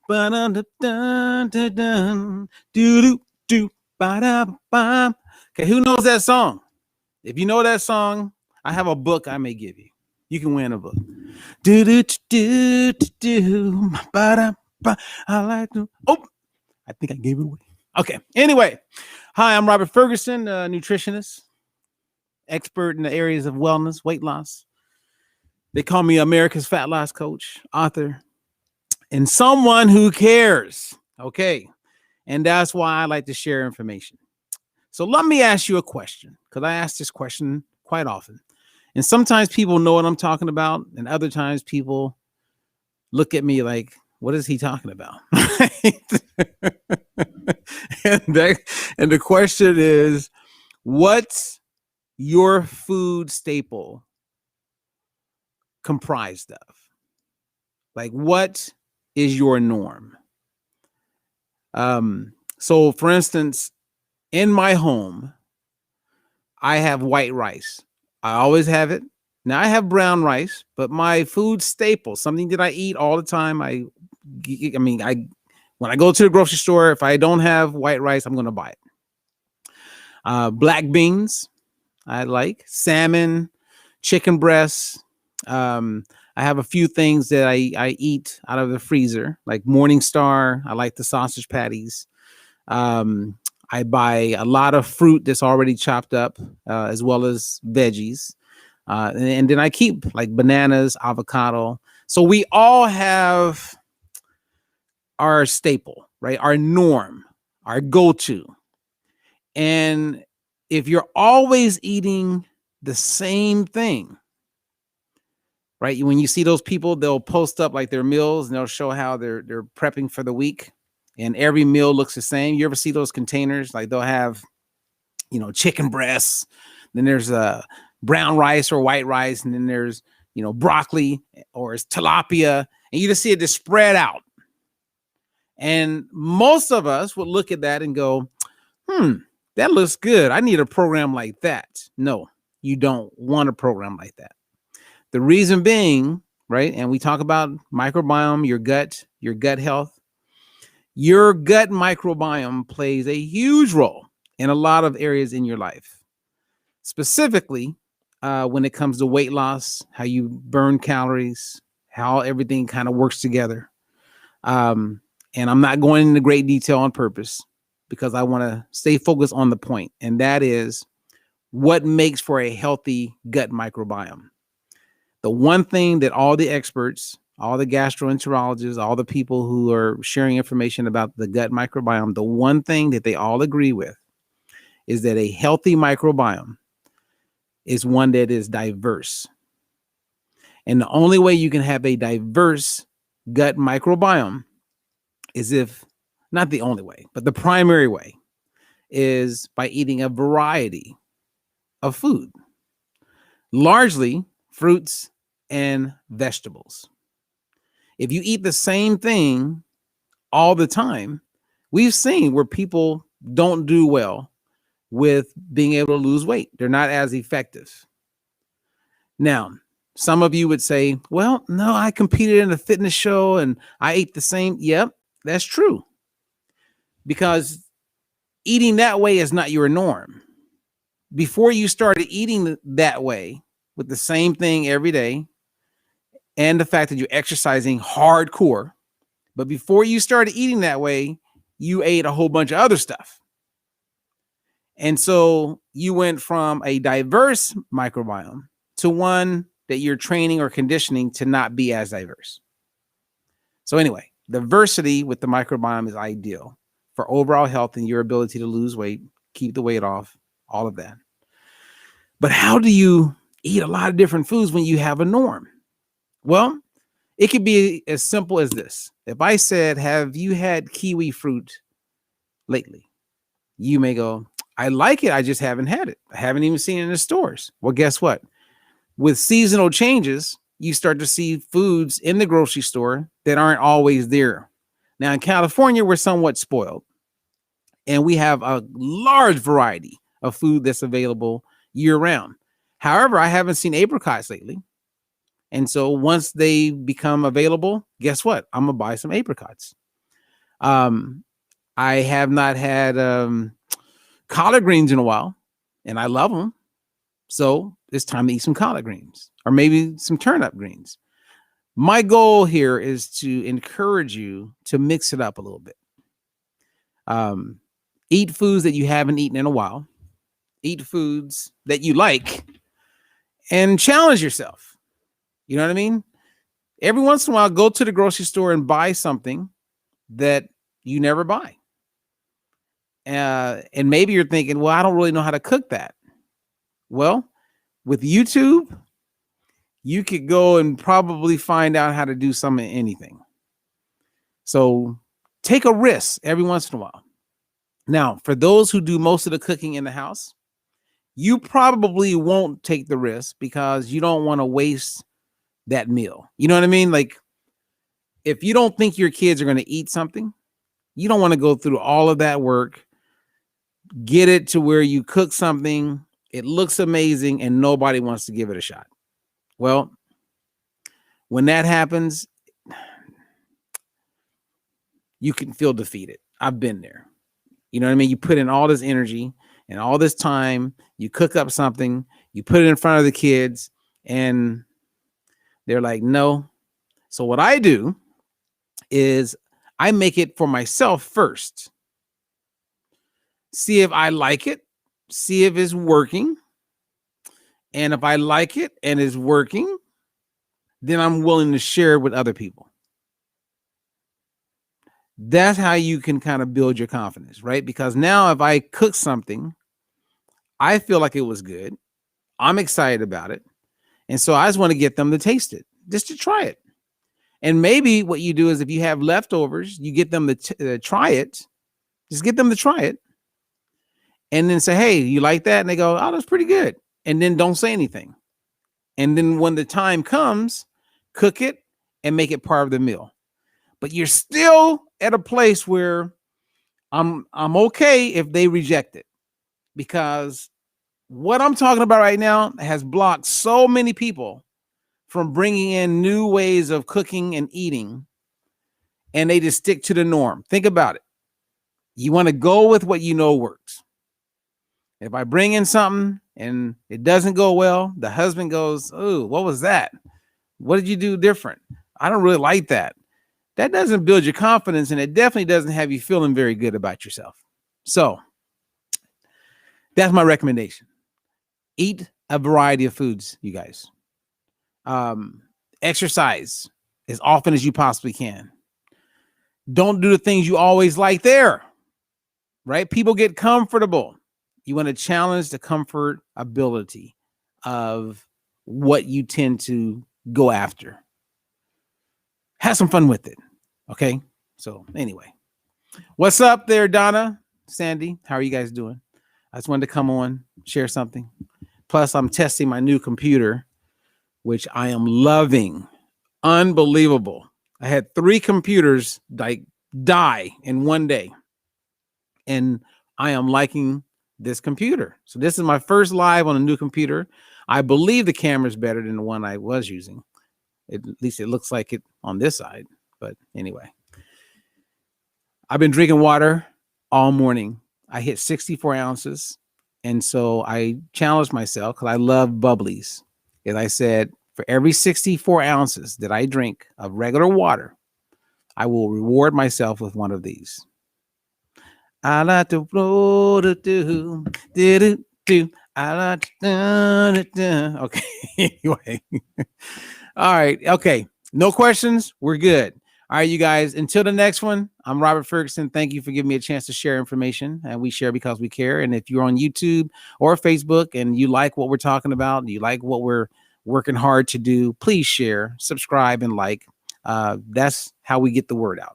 Ba-dun-dun-dun-dun-dun. Do-do-do. Ba-da-ba. Okay, who knows that song? If you know that song, I have a book I may give you. You can win a book. Do do do do do. Ba-da-ba. I like to. Oh, I think I gave it away. Okay. Anyway, hi, I'm Robert Ferguson, nutritionist, expert in the areas of wellness, weight loss. They call me America's Fat Loss Coach, author, and someone who cares. Okay. And that's why I like to share information. So let me ask you a question, because I ask this question quite often. And sometimes people know what I'm talking about, and other times people look at me like, what is he talking about? and the question is, what's your food staple comprised of? Like, what is your norm? So for instance, in my home, I have white rice. I always have it. Now I have brown rice, but my food staple, something that I eat all the time. When I go to the grocery store, if I don't have white rice, I'm going to buy it. Black beans, I like salmon, chicken breasts. I have a few things that I eat out of the freezer, like Morning Star. I like the sausage patties. I buy a lot of fruit that's already chopped up, as well as veggies. And then I keep like bananas, avocado. So we all have our staple, right? Our norm, our go-to. And if you're always eating the same thing, right? When you see those people, they'll post up like their meals and they'll show how they're prepping for the week. And every meal looks the same. You ever see those containers? Like they'll have, chicken breasts. Then there's brown rice or white rice. And then there's, broccoli or it's tilapia. And you just see it just spread out. And most of us would look at that and go, that looks good. I need a program like that. No, you don't want a program like that. The reason being, right? And we talk about microbiome, your gut health. Your gut microbiome plays a huge role in a lot of areas in your life, specifically when it comes to weight loss, how you burn calories, how everything kind of works together. And I'm not going into great detail on purpose because I want to stay focused on the point, and that is what makes for a healthy gut microbiome. The one thing that all the experts, all the gastroenterologists, all the people who are sharing information about the gut microbiome, the one thing that they all agree with is that a healthy microbiome is one that is diverse. And the only way you can have a diverse gut microbiome is not the only way, but the primary way is by eating a variety of food, largely fruits and vegetables. If you eat the same thing all the time, we've seen where people don't do well with being able to lose weight. They're not as effective. Now, some of you would say, well, no, I competed in a fitness show and I ate the same. Yep, that's true. Because eating that way is not your norm. Before you started eating that way with the same thing every day, and the fact that you're exercising hardcore, but before you started eating that way, you ate a whole bunch of other stuff. And so you went from a diverse microbiome to one that you're training or conditioning to not be as diverse. So anyway, diversity with the microbiome is ideal for overall health and your ability to lose weight, keep the weight off, all of that. But how do you eat a lot of different foods when you have a norm? Well, it could be as simple as this. If I said, have you had kiwi fruit lately? You may go, I like it. I just haven't had it. I haven't even seen it in the stores. Well, guess what? With seasonal changes, you start to see foods in the grocery store that aren't always there. Now, in California, we're somewhat spoiled, and we have a large variety of food that's available year round. However, I haven't seen apricots lately. And so once they become available, guess what? I'm gonna buy some apricots. I have not had collard greens in a while, and I love them. So it's time to eat some collard greens or maybe some turnip greens. My goal here is to encourage you to mix it up a little bit. Eat foods that you haven't eaten in a while. Eat foods that you like and challenge yourself. You know what I mean? Every once in a while, go to the grocery store and buy something that you never buy. And maybe you're thinking, well, I don't really know how to cook that. Well, with YouTube, you could go and probably find out how to do anything. So take a risk every once in a while. Now, for those who do most of the cooking in the house, you probably won't take the risk because you don't want to waste that meal. You know what I mean? Like, if you don't think your kids are going to eat something, you don't want to go through all of that work, get it to where you cook something, it looks amazing, and nobody wants to give it a shot. Well, when that happens, you can feel defeated. I've been there. You know what I mean? You put in all this energy and all this time, you cook up something, you put it in front of the kids, and they're like, no. So what I do is I make it for myself first. See if I like it, see if it's working. And if I like it and it's working, then I'm willing to share it with other people. That's how you can kind of build your confidence, right? Because now if I cook something, I feel like it was good. I'm excited about it. And so I just want to get them to taste it, just to try it. And maybe what you do is if you have leftovers, you get them to try it. Just get them to try it. And then say, hey, you like that? And they go, oh, that's pretty good. And then don't say anything. And then when the time comes, cook it and make it part of the meal. But you're still at a place where I'm okay if they reject it, because what I'm talking about right now has blocked so many people from bringing in new ways of cooking and eating, and they just stick to the norm. Think about it. You want to go with what you know works. If I bring in something and it doesn't go well, the husband goes, oh, what was that? What did you do different? I don't really like that. That doesn't build your confidence, and it definitely doesn't have you feeling very good about yourself. So that's my recommendation. Eat a variety of foods, you guys. Exercise as often as you possibly can. Don't do the things you always like there, right? People get comfortable. You want to challenge the comfort ability of what you tend to go after. Have some fun with it. Okay. So anyway, what's up there, Donna, Sandy? How are you guys doing? I just wanted to come on, share something. Plus, I'm testing my new computer, which I am loving. Unbelievable. I had 3 computers die in one day, and I am liking this computer. So this is my first live on a new computer. I believe the camera is better than the one I was using. At least it looks like it on this side. But anyway, I've been drinking water all morning. I hit 64 ounces. And so I challenged myself because I love bubblies. And I said, for every 64 ounces that I drink of regular water, I will reward myself with one of these. I like to blow the do. I like to do. Okay. Anyway. All right. Okay. No questions. We're good. All right, you guys. Until the next one, I'm Robert Ferguson. Thank you for giving me a chance to share information. And we share because we care. And if you're on YouTube or Facebook and you like what we're talking about, you like what we're working hard to do, please share, subscribe, and like. That's how we get the word out.